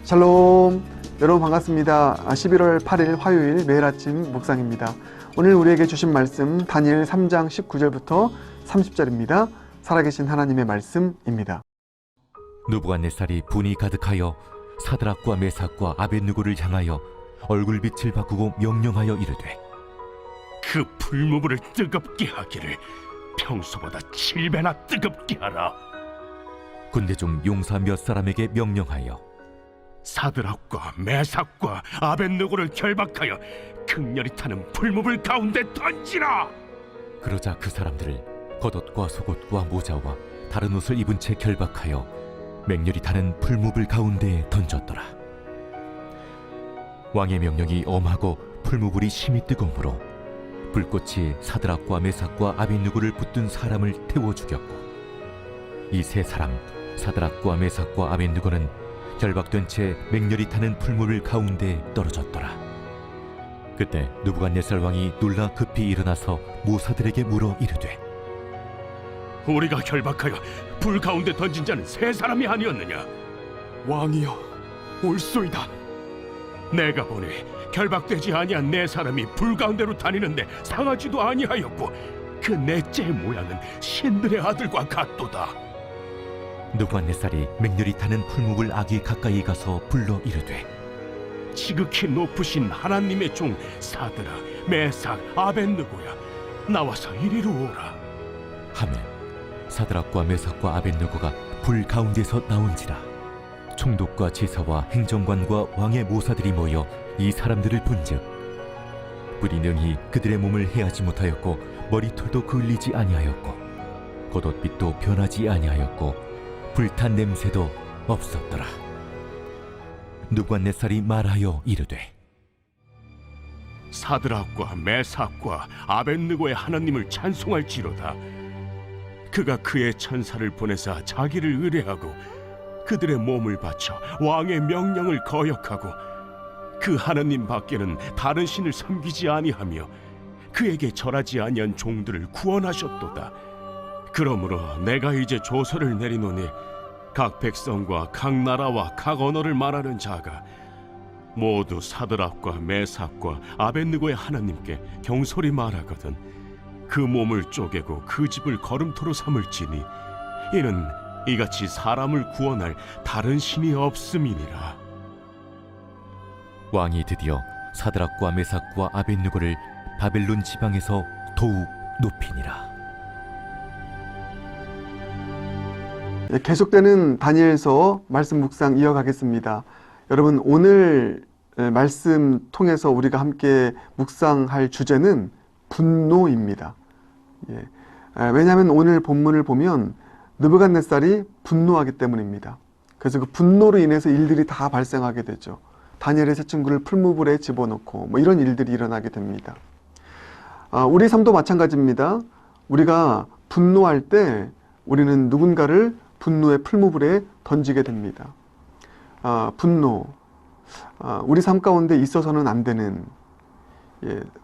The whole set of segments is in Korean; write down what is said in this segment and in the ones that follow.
샬롬, 여러분 반갑습니다. 11월 8일 화요일 매일 아침 묵상입니다. 오늘 우리에게 주신 말씀 다니엘 3장 19절부터 30절입니다. 살아계신 하나님의 말씀입니다. 느부갓네살이 분이 가득하여 사드락과 메삭과 아벳느고를 향하여 얼굴빛을 바꾸고 명령하여 이르되, 그 풀무불을 뜨겁게 하기를 평소보다 7배나 뜨겁게 하라. 군대 중 용사 몇 사람에게 명령하여 사드락과 메삭과 아벳느고를 결박하여 극렬히 타는 풀무불 가운데 던지라. 그러자 그 사람들을 겉옷과 속옷과 모자와 다른 옷을 입은 채 결박하여 맹렬히 타는 풀무불 가운데에 던졌더라. 왕의 명령이 엄하고 풀무불이 심히 뜨거우므로 불꽃이 사드락과 메삭과 아벳느고를 붙든 사람을 태워 죽였고, 이 세 사람 사드락과 메삭과 아벳느고는 결박된 채 맹렬히 타는 풀무불 가운데에 떨어졌더라. 그때 느부갓네살 왕이 놀라 급히 일어나서 모사들에게 물어 이르되, 우리가 결박하여 불 가운데 던진 자는 세 사람이 아니었느냐? 왕이여, 옳소이다. 내가 보니 결박되지 아니한 네 사람이 불 가운데로 다니는데 상하지도 아니하였고, 그 넷째의 모양은 신들의 아들과 같도다. 느부갓네살이 맹렬히 타는 풀무불 아귀 가까이 가서 불러 이르되, 지극히 높으신 하나님의 종 사드락, 메삭, 아벳느고야, 나와서 이리로 오라. 하매 사드락과 메삭과 아벳느고가 불 가운데서 나온지라. 총독과 제사와 행정관과 왕의 모사들이 모여 이 사람들을 본즉 불이 능히 그들의 몸을 해하지 못하였고, 머리털도 그을리지 아니하였고, 겉옷빛도 변하지 아니하였고, 불탄 냄새도 없었더라. 느부갓네살이 말하여 이르되, 사드락과 메삭과 아벳느고의 하나님을 찬송할지로다. 그가 그의 천사를 보내사 자기를 의뢰하고 그들의 몸을 바쳐 왕의 명령을 거역하고 그 하나님 밖에는 다른 신을 섬기지 아니하며 그에게 절하지 아니한 종들을 구원하셨도다. 그러므로 내가 이제 조서를 내리노니 각 백성과 각 나라와 각 언어를 말하는 자가 모두 사드락과 메삭과 아벳느고의 하나님께 경솔히 말하거든 그 몸을 쪼개고 그 집을 거름토로 삼을지니 이는 이같이 사람을 구원할 다른 신이 없음이니라. 왕이 드디어 사드락과 메삭과 아벳느고를 바벨론 지방에서 더욱 높이니라. 계속되는 다니엘서 말씀 묵상 이어가겠습니다. 여러분, 오늘 말씀 통해서 우리가 함께 묵상할 주제는 분노입니다. 왜냐하면 오늘 본문을 보면 느부갓네살이 분노하기 때문입니다. 그래서 그 분노로 인해서 일들이 다 발생하게 되죠. 다니엘의 세 친구를 풀무불에 집어넣고 이런 일들이 일어나게 됩니다. 우리 삶도 마찬가지입니다. 우리가 분노할 때 우리는 누군가를 분노의 풀무불에 던지게 됩니다. 분노, 우리 삶 가운데 있어서는 안 되는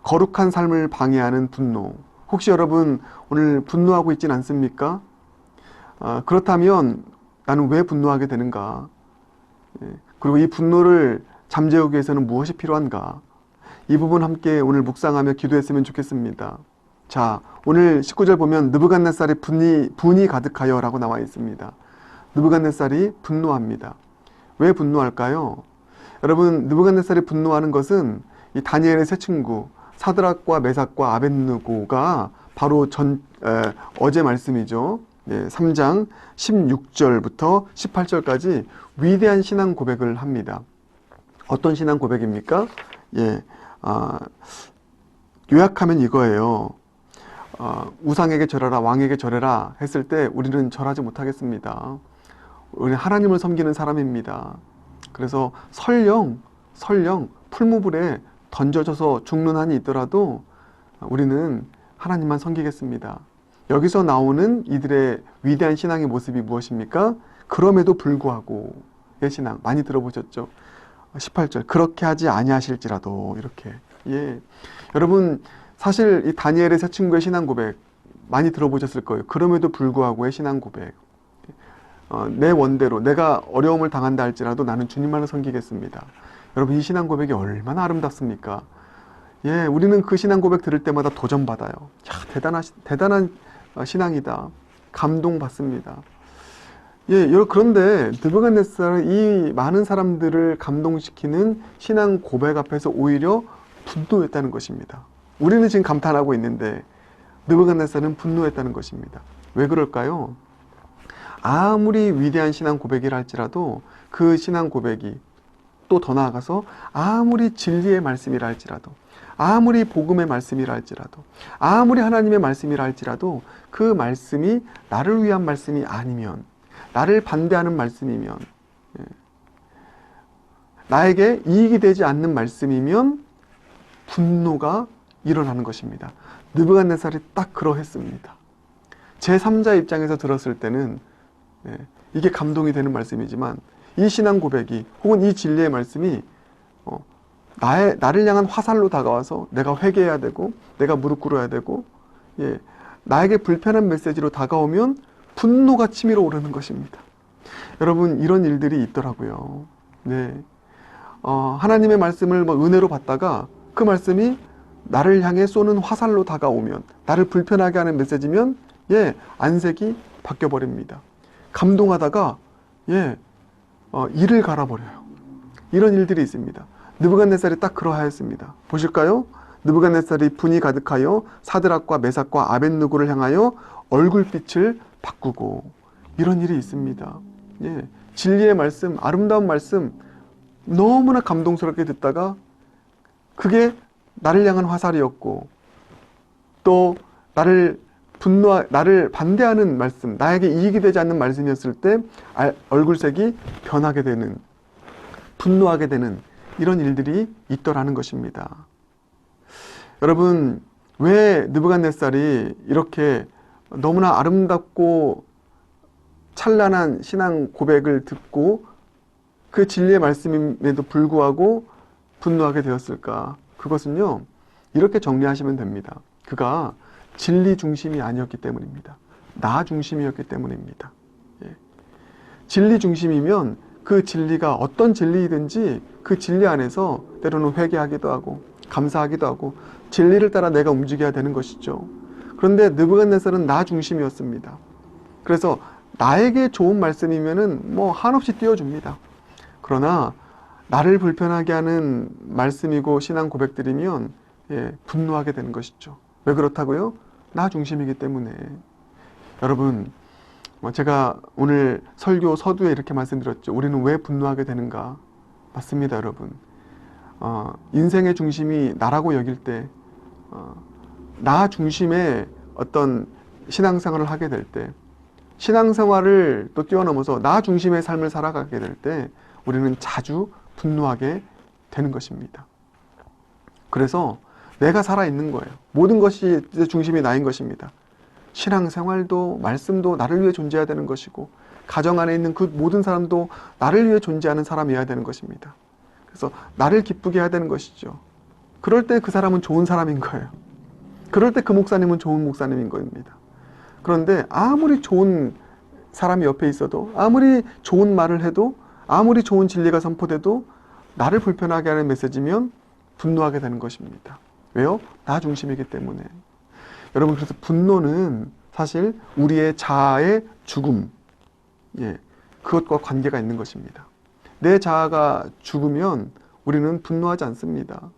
거룩한 삶을 방해하는 분노. 혹시 여러분 오늘 분노하고 있진 않습니까? 그렇다면 나는 왜 분노하게 되는가? 그리고 이 분노를 잠재우기 위해서는 무엇이 필요한가? 이 부분 함께 오늘 묵상하며 기도했으면 좋겠습니다. 자, 오늘 19절 보면 느부갓네살이 분이 가득하여 라고 나와 있습니다. 느부갓네살이 분노합니다. 왜 분노할까요? 여러분, 느부갓네살이 분노하는 것은 이 다니엘의 세 친구 사드락과 메삭과 아벳느고가 바로 어제 말씀이죠. 3장 16절부터 18절까지 위대한 신앙 고백을 합니다. 어떤 신앙 고백입니까? 요약하면 이거예요. 우상에게 절하라, 왕에게 절해라 했을 때 우리는 절하지 못하겠습니다. 우리는 하나님을 섬기는 사람입니다. 그래서 설령 풀무불에 던져져서 죽는 한이 있더라도 우리는 하나님만 섬기겠습니다. 여기서 나오는 이들의 위대한 신앙의 모습이 무엇입니까? 그럼에도 불구하고의 신앙, 많이 들어보셨죠? 18절, 그렇게 하지 아니하실지라도, 이렇게. 여러분, 사실 이 다니엘의 세 친구의 신앙 고백 많이 들어보셨을 거예요. 그럼에도 불구하고의 신앙 고백. 내 원대로 내가 어려움을 당한다 할지라도 나는 주님만을 섬기겠습니다. 여러분, 이 신앙 고백이 얼마나 아름답습니까? 예, 우리는 그 신앙 고백 들을 때마다 도전받아요. 야, 대단한 신앙이다. 감동받습니다. 예, 그런데 느부갓네살은 이 많은 사람들을 감동시키는 신앙 고백 앞에서 오히려 분노했다는 것입니다. 우리는 지금 감탄하고 있는데 느부갓네살은 분노했다는 것입니다. 왜 그럴까요? 아무리 위대한 신앙 고백이라 할지라도 그 신앙 고백이 또 더 나아가서 아무리 진리의 말씀이라 할지라도 아무리 복음의 말씀이라 할지라도 아무리 하나님의 말씀이라 할지라도 그 말씀이 나를 위한 말씀이 아니면, 나를 반대하는 말씀이면, 나에게 이익이 되지 않는 말씀이면 분노가 일어나는 것입니다. 느부갓네살이 딱 그러했습니다. 제3자 입장에서 들었을 때는 이게 감동이 되는 말씀이지만 이 신앙 고백이 혹은 이 진리의 말씀이 나를 향한 화살로 다가와서 내가 회개해야 되고 내가 무릎 꿇어야 되고 나에게 불편한 메시지로 다가오면 분노가 치밀어 오르는 것입니다. 여러분, 이런 일들이 있더라고요. 네. 하나님의 말씀을 은혜로 받다가 그 말씀이 나를 향해 쏘는 화살로 다가오면, 나를 불편하게 하는 메시지면 안색이 바뀌어버립니다. 감동하다가 이를 갈아버려요. 이런 일들이 있습니다. 느부갓네살이 딱 그러하였습니다. 보실까요? 느부갓네살이 분이 가득하여 사드락과 메삭과 아벳느고를 향하여 얼굴빛을 바꾸고, 이런 일이 있습니다. 진리의 말씀, 아름다운 말씀 너무나 감동스럽게 듣다가 그게 나를 향한 화살이었고 또 나를 반대하는 말씀, 나에게 이익이 되지 않는 말씀이었을 때 얼굴색이 변하게 되는, 분노하게 되는 이런 일들이 있더라는 것입니다. 여러분, 왜 느부갓네살이 이렇게 너무나 아름답고 찬란한 신앙 고백을 듣고 그 진리의 말씀임에도 불구하고 분노하게 되었을까? 그것은요, 이렇게 정리하시면 됩니다. 그가 진리 중심이 아니었기 때문입니다. 나 중심이었기 때문입니다. 진리 중심이면 그 진리가 어떤 진리이든지 그 진리 안에서 때로는 회개하기도 하고 감사하기도 하고 진리를 따라 내가 움직여야 되는 것이죠. 그런데 느부갓네살은 나 중심이었습니다. 그래서 나에게 좋은 말씀이면은 한없이 띄워줍니다. 그러나 나를 불편하게 하는 말씀이고 신앙 고백들이면 분노하게 되는 것이죠. 왜 그렇다고요? 나 중심이기 때문에. 여러분, 제가 오늘 설교 서두에 이렇게 말씀드렸죠. 우리는 왜 분노하게 되는가? 맞습니다, 여러분. 인생의 중심이 나라고 여길 때, 나 중심의 어떤 신앙생활을 하게 될 때, 신앙생활을 또 뛰어넘어서 나 중심의 삶을 살아가게 될 때 우리는 자주 분노하게 되는 것입니다. 그래서 내가 살아있는 거예요. 모든 것이 중심이 나인 것입니다. 신앙생활도 말씀도 나를 위해 존재해야 되는 것이고 가정 안에 있는 그 모든 사람도 나를 위해 존재하는 사람이어야 되는 것입니다. 그래서 나를 기쁘게 해야 되는 것이죠. 그럴 때 그 사람은 좋은 사람인 거예요. 그럴 때 그 목사님은 좋은 목사님인 겁니다. 그런데 아무리 좋은 사람이 옆에 있어도, 아무리 좋은 말을 해도, 아무리 좋은 진리가 선포돼도 나를 불편하게 하는 메시지면 분노하게 되는 것입니다. 왜요? 나 중심이기 때문에. 여러분, 그래서 분노는 사실 우리의 자아의 죽음, 그것과 관계가 있는 것입니다. 내 자아가 죽으면 우리는 분노하지 않습니다.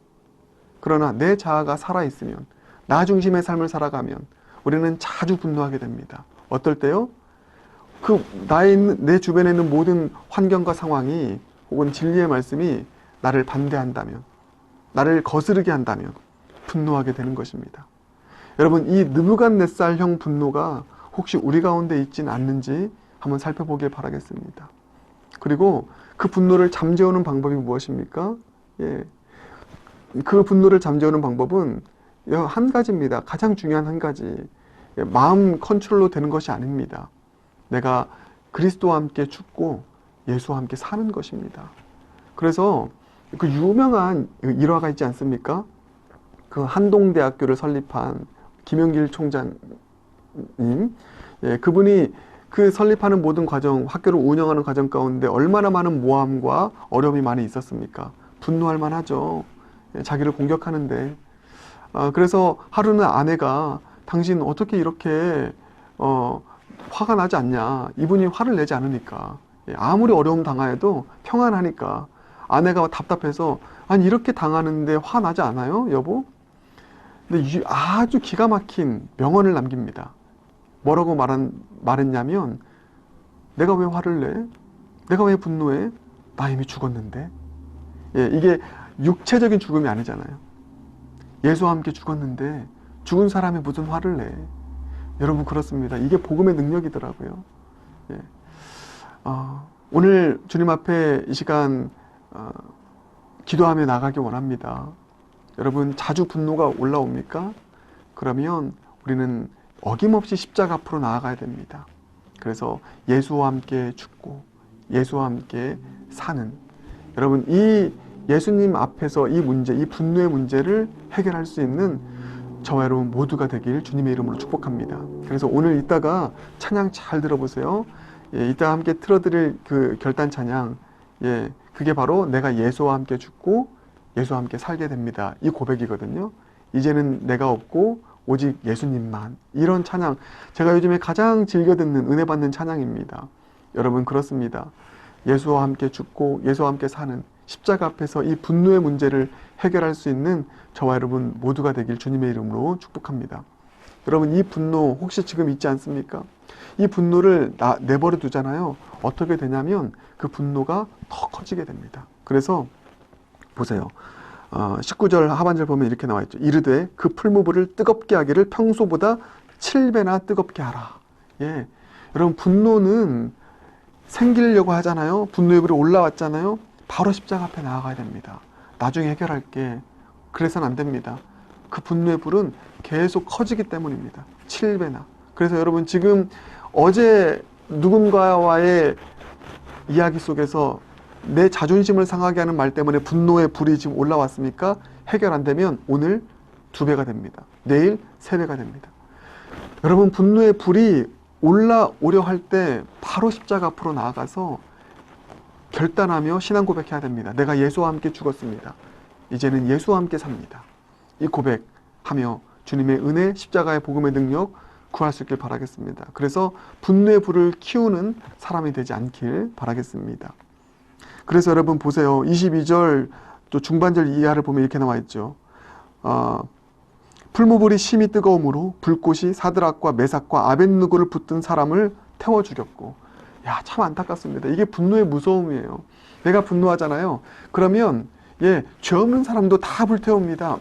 그러나 내 자아가 살아있으면, 나 중심의 삶을 살아가면 우리는 자주 분노하게 됩니다. 어떨 때요? 내 주변에 있는 모든 환경과 상황이 혹은 진리의 말씀이 나를 반대한다면, 나를 거스르게 한다면 분노하게 되는 것입니다. 여러분, 이 느부갓네살형 분노가 혹시 우리 가운데 있진 않는지 한번 살펴보길 바라겠습니다. 그리고 그 분노를 잠재우는 방법이 무엇입니까? 그 분노를 잠재우는 방법은 한 가지입니다. 가장 중요한 한 가지. 마음 컨트롤로 되는 것이 아닙니다. 내가 그리스도와 함께 죽고 예수와 함께 사는 것입니다. 그래서 그 유명한 일화가 있지 않습니까? 그 한동대학교를 설립한 김영길 총장님, 그분이 그 설립하는 모든 과정, 학교를 운영하는 과정 가운데 얼마나 많은 모함과 어려움이 많이 있었습니까? 분노할 만하죠. 자기를 공격하는데. 그래서 하루는 아내가 당신 어떻게 이렇게 화가 나지 않냐. 이분이 화를 내지 않으니까. 아무리 어려움 당하여도 평안하니까. 아내가 답답해서 아니 이렇게 당하는데 화 나지 않아요, 여보? 근데 아주 기가 막힌 명언을 남깁니다. 뭐라고 말했냐면 내가 왜 화를 내? 내가 왜 분노해? 나 이미 죽었는데. 이게 육체적인 죽음이 아니잖아요. 예수와 함께 죽었는데 죽은 사람이 무슨 화를 내? 여러분 그렇습니다. 이게 복음의 능력이더라고요. 오늘 주님 앞에 이 시간 기도하며 나가기 원합니다. 여러분 자주 분노가 올라옵니까? 그러면 우리는 어김없이 십자가 앞으로 나아가야 됩니다. 그래서 예수와 함께 죽고 예수와 함께 사는, 여러분 이 예수님 앞에서 이 문제, 이 분노의 문제를 해결할 수 있는 저와 여러분 모두가 되길 주님의 이름으로 축복합니다. 그래서 오늘 이따가 찬양 잘 들어보세요. 이따 함께 틀어드릴 그 결단 찬양, 그게 바로 내가 예수와 함께 죽고 예수와 함께 살게 됩니다. 이 고백이거든요. 이제는 내가 없고 오직 예수님만. 이런 찬양, 제가 요즘에 가장 즐겨 듣는 은혜 받는 찬양입니다. 여러분 그렇습니다. 예수와 함께 죽고 예수와 함께 사는 십자가 앞에서 이 분노의 문제를 해결할 수 있는 저와 여러분 모두가 되길 주님의 이름으로 축복합니다. 여러분 이 분노 혹시 지금 있지 않습니까? 이 분노를 내버려 두잖아요. 어떻게 되냐면 그 분노가 더 커지게 됩니다. 그래서 보세요. 19절 하반절 보면 이렇게 나와 있죠. 이르되 그 풀무불을 뜨겁게 하기를 평소보다 7배나 뜨겁게 하라. 여러분 분노는 생기려고 하잖아요. 분노의 불이 올라왔잖아요. 바로 십자가 앞에 나아가야 됩니다. 나중에 해결할게. 그래서는 안 됩니다. 그 분노의 불은 계속 커지기 때문입니다. 7배나. 그래서 여러분 지금 어제 누군가와의 이야기 속에서 내 자존심을 상하게 하는 말 때문에 분노의 불이 지금 올라왔습니까? 해결 안 되면 오늘 2배가 됩니다. 내일 3배가 됩니다. 여러분 분노의 불이 올라오려 할 때 바로 십자가 앞으로 나아가서 결단하며 신앙 고백해야 됩니다. 내가 예수와 함께 죽었습니다. 이제는 예수와 함께 삽니다. 이 고백하며 주님의 은혜, 십자가의 복음의 능력 구할 수 있길 바라겠습니다. 그래서 분노의 불을 키우는 사람이 되지 않길 바라겠습니다. 그래서 여러분 보세요. 22절 또 중반절 이하를 보면 이렇게 나와 있죠. 풀무불이 심히 뜨거움으로 불꽃이 사드락과 메삭과 아벳느고를 붙든 사람을 태워 죽였고. 참 안타깝습니다. 이게 분노의 무서움이에요. 내가 분노하잖아요. 그러면 죄 없는 사람도 다 불태웁니다.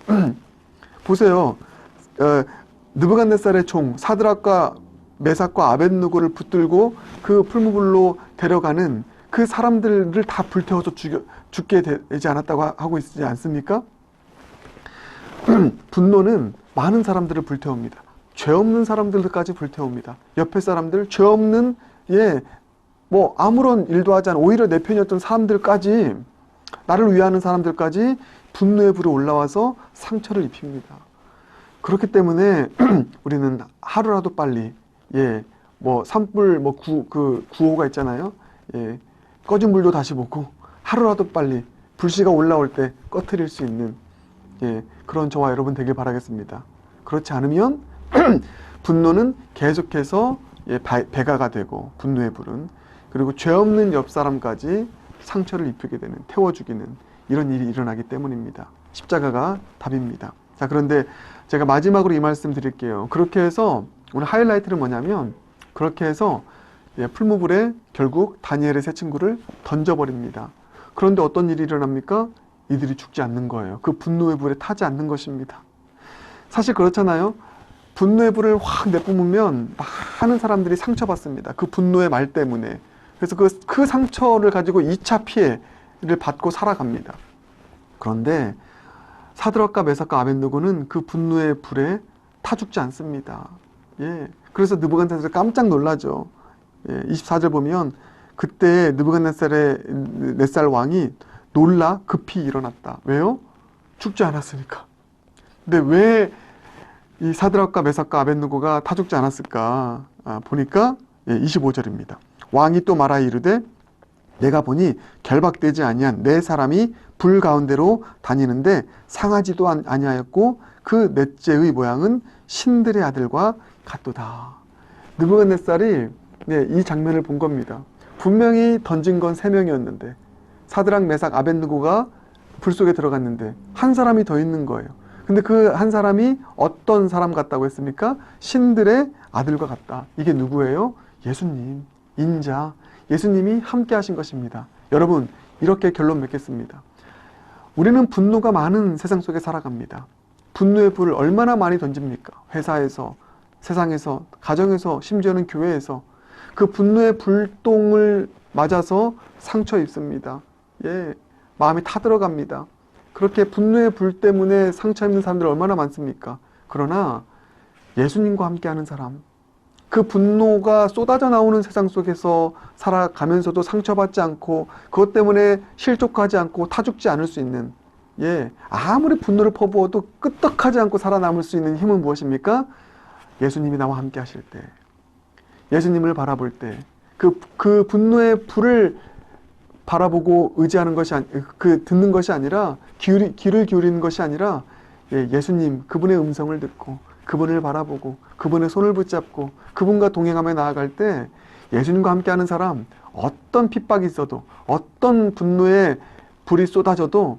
보세요. 느부갓네살의 종 사드락과 메삭과 아벳느고를 붙들고 그 풀무불로 데려가는 그 사람들을 다 불태워서 죽게 되지 않았다고 하고 있지 않습니까? 분노는 많은 사람들을 불태웁니다. 죄 없는 사람들까지 불태웁니다. 옆에 사람들, 죄 없는 아무런 일도 하지 않은 오히려 내 편이었던 사람들까지, 나를 위하는 사람들까지 분노의 불이 올라와서 상처를 입힙니다. 그렇기 때문에 우리는 하루라도 빨리 산불 구호가 있잖아요. 꺼진 불도 다시 보고 하루라도 빨리 불씨가 올라올 때 꺼트릴 수 있는 그런 저와 여러분 되길 바라겠습니다. 그렇지 않으면 분노는 계속해서 배가가 되고 분노의 불은, 그리고 죄 없는 옆 사람까지 상처를 입히게 되는, 태워 죽이는 이런 일이 일어나기 때문입니다. 십자가가 답입니다. 자, 그런데 제가 마지막으로 이 말씀 드릴게요. 그렇게 해서 오늘 하이라이트는 뭐냐면, 그렇게 해서 풀무불에 결국 다니엘의 세 친구를 던져버립니다. 그런데 어떤 일이 일어납니까? 이들이 죽지 않는 거예요. 그 분노의 불에 타지 않는 것입니다. 사실 그렇잖아요. 분노의 불을 확 내뿜으면 많은 사람들이 상처받습니다. 그 분노의 말 때문에. 그래서 그 상처를 가지고 2차 피해를 받고 살아갑니다. 그런데 사드락과 메삭과 아벳느고는 그 분노의 불에 타 죽지 않습니다. 그래서 느부갓네살이 깜짝 놀라죠. 24절 보면 그때 느부갓네살 왕이 놀라 급히 일어났다. 왜요? 죽지 않았으니까. 근데 왜 이 사드락과 메삭과 아벳느고가 타 죽지 않았을까? 보니까 25절입니다. 왕이 또 말하여 이르되 내가 보니 결박되지 아니한 네 사람이 불 가운데로 다니는데 상하지도 아니하였고 그 넷째의 모양은 신들의 아들과 같도다. 느부갓네살이 이 장면을 본 겁니다. 분명히 던진 건 3명이었는데 사드락 메삭 아벳느고가 불 속에 들어갔는데 한 사람이 더 있는 거예요. 근데 그 한 사람이 어떤 사람 같다고 했습니까? 신들의 아들과 같다. 이게 누구예요? 예수님, 인자, 예수님이 함께 하신 것입니다. 여러분, 이렇게 결론 맺겠습니다. 우리는 분노가 많은 세상 속에 살아갑니다. 분노의 불을 얼마나 많이 던집니까? 회사에서, 세상에서, 가정에서, 심지어는 교회에서 그 분노의 불똥을 맞아서 상처 입습니다. 마음이 타들어갑니다. 그렇게 분노의 불 때문에 상처 입는 사람들 얼마나 많습니까? 그러나 예수님과 함께하는 사람, 그 분노가 쏟아져 나오는 세상 속에서 살아가면서도 상처받지 않고 그것 때문에 실족하지 않고 타죽지 않을 수 있는, 아무리 분노를 퍼부어도 끄떡하지 않고 살아남을 수 있는 힘은 무엇입니까? 예수님이 나와 함께 하실 때, 예수님을 바라볼 때, 그 분노의 불을 바라보고 의지하는 것이 듣는 것이 아니라 귀를 기울이는 것이 아니라 예수님 그분의 음성을 듣고 그분을 바라보고 그분의 손을 붙잡고 그분과 동행하며 나아갈 때 예수님과 함께하는 사람, 어떤 핍박이 있어도 어떤 분노의 불이 쏟아져도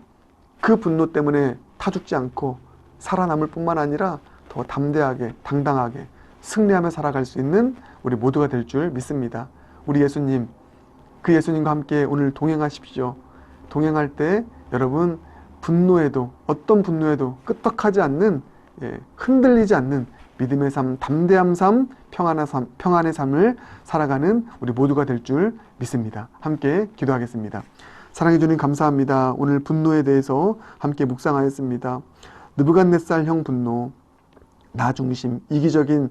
그 분노 때문에 타죽지 않고 살아남을 뿐만 아니라 더 담대하게 당당하게 승리하며 살아갈 수 있는 우리 모두가 될 줄 믿습니다. 우리 예수님, 그 예수님과 함께 오늘 동행하십시오. 동행할 때 여러분 분노에도, 어떤 분노에도 끄떡하지 않는, 흔들리지 않는 믿음의 삶, 담대함 삶, 평안의 삶을 살아가는 우리 모두가 될 줄 믿습니다. 함께 기도하겠습니다. 사랑해 주님 감사합니다. 오늘 분노에 대해서 함께 묵상하였습니다. 느부갓네살형 분노, 나 중심, 이기적인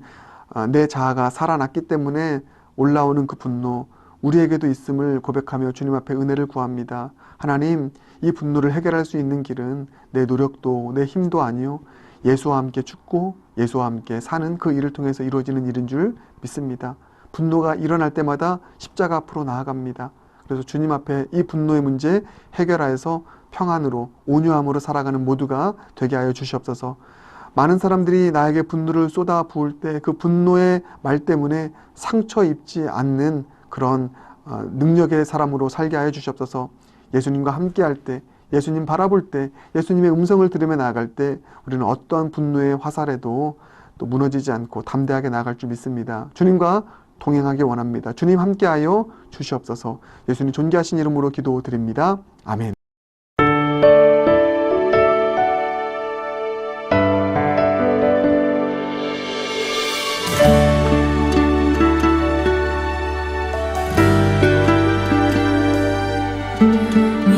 내 자아가 살아났기 때문에 올라오는 그 분노, 우리에게도 있음을 고백하며 주님 앞에 은혜를 구합니다. 하나님, 이 분노를 해결할 수 있는 길은 내 노력도 내 힘도 아니요, 예수와 함께 죽고 예수와 함께 사는 그 일을 통해서 이루어지는 일인 줄 믿습니다. 분노가 일어날 때마다 십자가 앞으로 나아갑니다. 그래서 주님 앞에 이 분노의 문제 해결하여서 평안으로 온유함으로 살아가는 모두가 되게 하여 주시옵소서. 많은 사람들이 나에게 분노를 쏟아 부을 때 그 분노의 말 때문에 상처 입지 않는 그런 능력의 사람으로 살게 하여 주시옵소서. 예수님과 함께할 때, 예수님 바라볼 때, 예수님의 음성을 들으며 나아갈 때 우리는 어떠한 분노의 화살에도 또 무너지지 않고 담대하게 나아갈 줄 믿습니다. 주님과 동행하기 원합니다. 주님 함께하여 주시옵소서. 예수님 존귀하신 이름으로 기도드립니다. 아멘.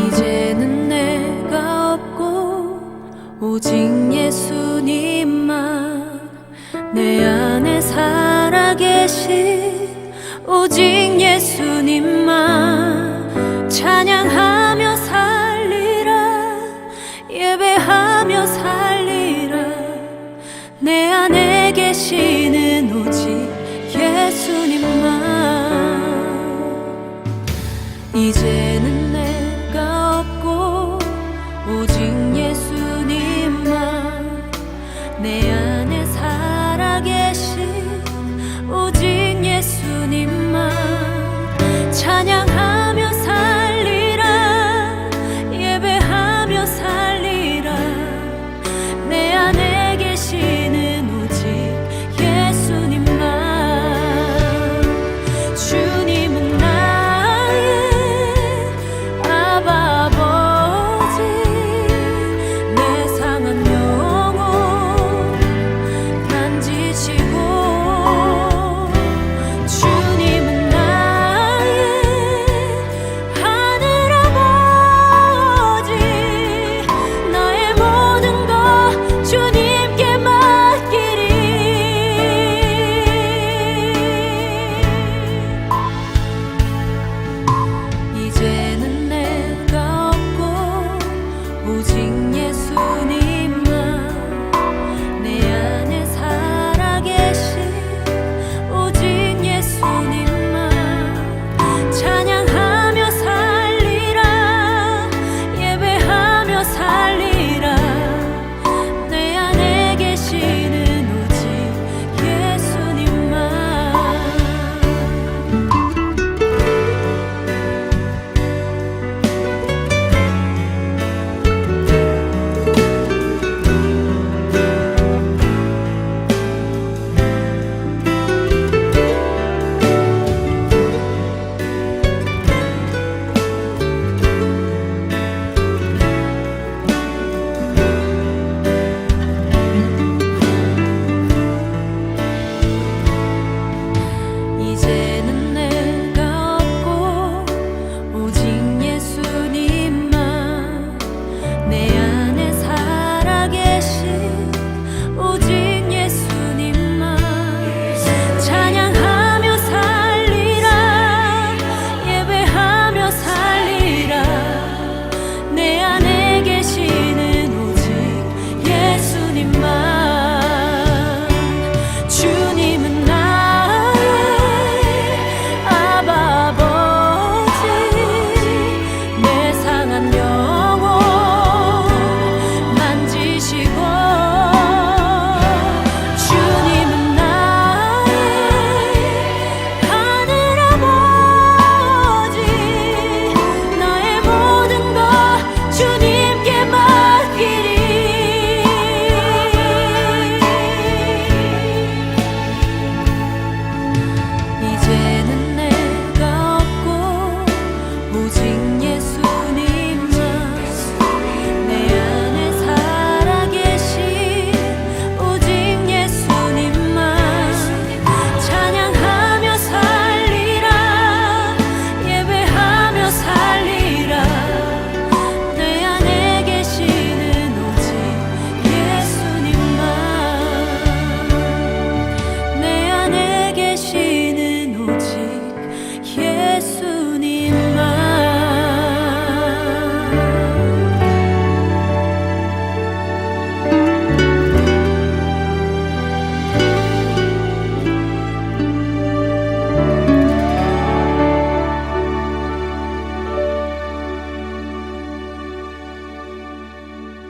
이제는 내가 없고 오직 예수님만 내 안에 살아계신 오직 예수님만 찬양하며 살리라 예배하며 살리라 내 안에 계시는 오직 예수님만 이제